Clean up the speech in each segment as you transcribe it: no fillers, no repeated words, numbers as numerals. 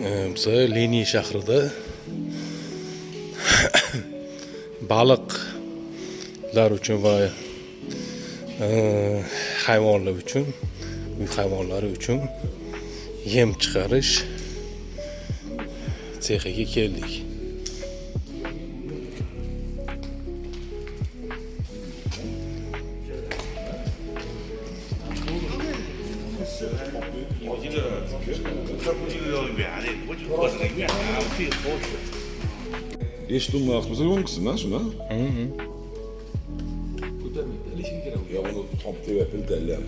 Biz Leniy shahrida baliqlar uchun va hayvonlar uchun, uy hayvonlari uchun yem chiqarish sexiga keldik. Eerst doen we als we zo jong zijn, hè? Ja, onu topta yapildilar.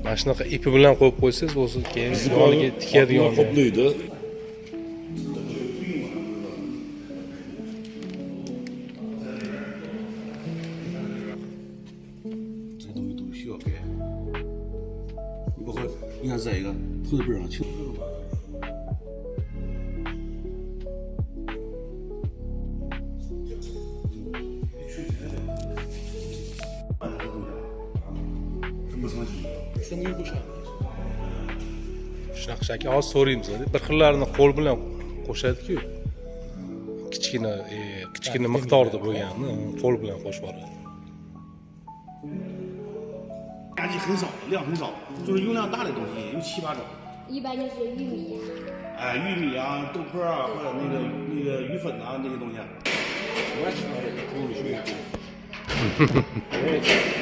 Mana shunaqa ipi bilan qo'yib qo'ysangiz, o'zi keyin yoniga tikadigan. Qoplaydi. 这些东西都需要改。你包括你看这一个后背上球。Shunaqa shaka hozir so'raymiz. Bir xillarni qo'l bilan qo'shadi-ku. Kichkina miqdorda bo'lganini qo'l bilan qo'shib yuboradi. 压剂很少，量很少，就是用量大的东西有7、8种。一般就是玉米呀、玉米啊、豆粕啊，或者那个鱼粉啊那些东西。我也吃过这个，